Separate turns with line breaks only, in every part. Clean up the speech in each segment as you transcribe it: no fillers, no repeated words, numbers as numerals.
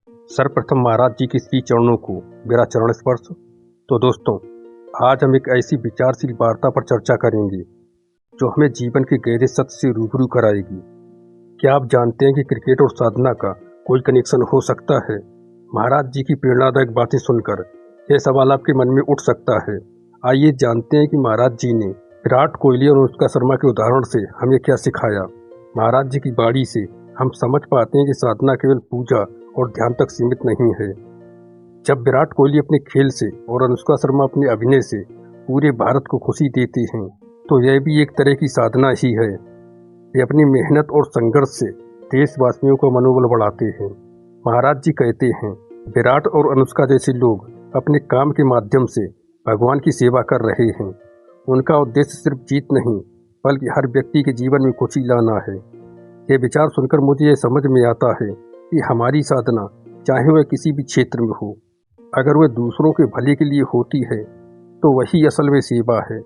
सर्वप्रथम महाराज जी के श्री चरणों को मेरा चरण स्पर्श। तो दोस्तों, आज हम एक ऐसी विचारशील वार्ता पर चर्चा करेंगे जो हमें जीवन के गहरे सत्य से रूबरू कराएगी। क्या आप जानते हैं कि क्रिकेट और साधना का कोई कनेक्शन हो सकता है? महाराज जी की प्रेरणादायक बातें सुनकर यह सवाल आपके मन में उठ सकता है। आइए जानते हैं कि महाराज जी ने विराट कोहली और अनुष्का शर्मा के उदाहरण से हमें क्या सिखाया। महाराज जी की वाणी से हम समझ पाते हैं कि साधना केवल पूजा और ध्यान तक सीमित नहीं है। जब विराट कोहली अपने खेल से और अनुष्का शर्मा अपने अभिनय से पूरे भारत को खुशी देती हैं, तो यह भी एक तरह की साधना ही है। ये अपनी मेहनत और संघर्ष से देशवासियों का मनोबल बढ़ाते हैं। महाराज जी कहते हैं, विराट और अनुष्का जैसे लोग अपने काम के माध्यम से भगवान की सेवा कर रहे हैं। उनका उद्देश्य सिर्फ जीत नहीं, बल्कि हर व्यक्ति के जीवन में खुशी लाना है। ये विचार सुनकर मुझे ये समझ में आता है कि हमारी साधना, चाहे वह किसी भी क्षेत्र में हो, अगर वह दूसरों के भले के लिए होती है तो वही असल में सेवा है।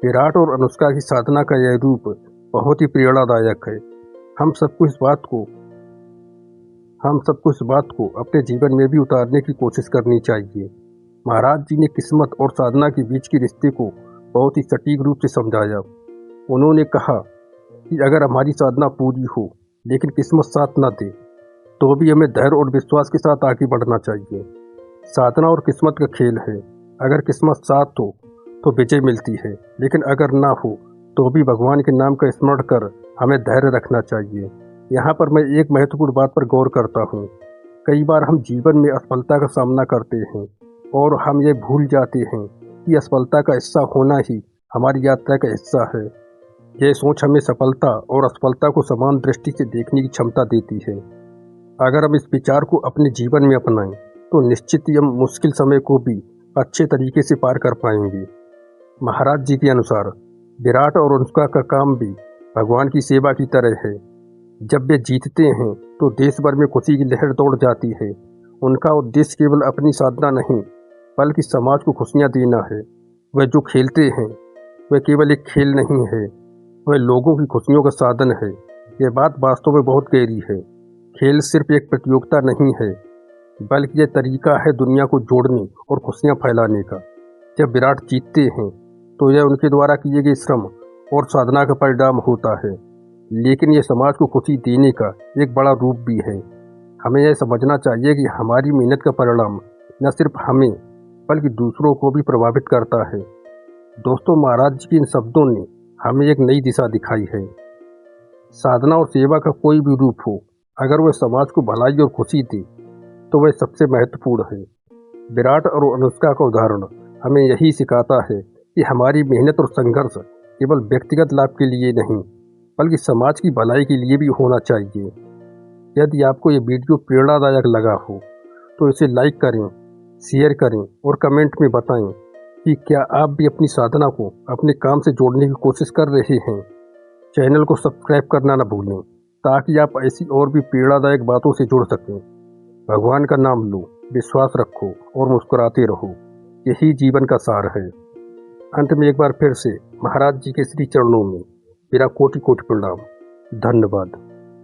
विराट और अनुष्का की साधना का यह रूप बहुत ही प्रेरणादायक है। हम सबको इस बात को अपने जीवन में भी उतारने की कोशिश करनी चाहिए। महाराज जी ने किस्मत और साधना के बीच के रिश्ते को बहुत ही सटीक रूप से समझाया। उन्होंने कहा कि अगर हमारी साधना पूरी हो लेकिन किस्मत साथ न दे, तो भी हमें धैर्य और विश्वास के साथ आगे बढ़ना चाहिए। साधना और किस्मत का खेल है। अगर किस्मत साथ हो तो विजय मिलती है, लेकिन अगर ना हो तो भी भगवान के नाम का स्मरण कर हमें धैर्य रखना चाहिए। यहाँ पर मैं एक महत्वपूर्ण बात पर गौर करता हूँ। कई बार हम जीवन में असफलता का सामना करते हैं और हम ये भूल जाते हैं कि असफलता का हिस्सा होना ही हमारी यात्रा का हिस्सा है। यह सोच हमें सफलता और असफलता को समान दृष्टि से देखने की क्षमता देती है। अगर हम इस विचार को अपने जीवन में अपनाएं, तो निश्चित ही हम मुश्किल समय को भी अच्छे तरीके से पार कर पाएंगे। महाराज जी के अनुसार विराट और अनुष्का का काम भी भगवान की सेवा की तरह है। जब वे जीतते हैं तो देश भर में खुशी की लहर दौड़ जाती है। उनका उद्देश्य केवल अपनी साधना नहीं, बल्कि समाज को खुशियाँ देना है। वह जो खेलते हैं वह केवल एक खेल नहीं है, वह लोगों की खुशियों का साधन है। यह बात वास्तव में बहुत गहरी है। खेल सिर्फ एक प्रतियोगिता नहीं है, बल्कि यह तरीका है दुनिया को जोड़ने और खुशियाँ फैलाने का। जब विराट जीतते हैं तो यह उनके द्वारा किए गए श्रम और साधना का परिणाम होता है, लेकिन यह समाज को खुशी देने का एक बड़ा रूप भी है। हमें यह समझना चाहिए कि हमारी मेहनत का परिणाम न सिर्फ हमें बल्कि दूसरों को भी प्रभावित करता है। दोस्तों, महाराज जी के इन शब्दों ने हमें एक नई दिशा दिखाई है। साधना और सेवा का कोई भी रूप हो, अगर वह समाज को भलाई और खुशी दे तो वह सबसे महत्वपूर्ण है। विराट और अनुष्का का उदाहरण हमें यही सिखाता है कि हमारी मेहनत और संघर्ष केवल व्यक्तिगत लाभ के लिए नहीं, बल्कि समाज की भलाई के लिए भी होना चाहिए। यदि आपको ये वीडियो प्रेरणादायक लगा हो तो इसे लाइक करें, शेयर करें और कमेंट में बताएं कि क्या आप भी अपनी साधना को अपने काम से जोड़ने की कोशिश कर रहे हैं। चैनल को सब्सक्राइब करना न भूलें, ताकि आप ऐसी और भी प्रेरणादायक बातों से जुड़ सकें। भगवान का नाम लो, विश्वास रखो और मुस्कुराते रहो। यही जीवन का सार है। अंत में एक बार फिर से महाराज जी के श्री चरणों में मेरा कोटि कोटि प्रणाम। धन्यवाद।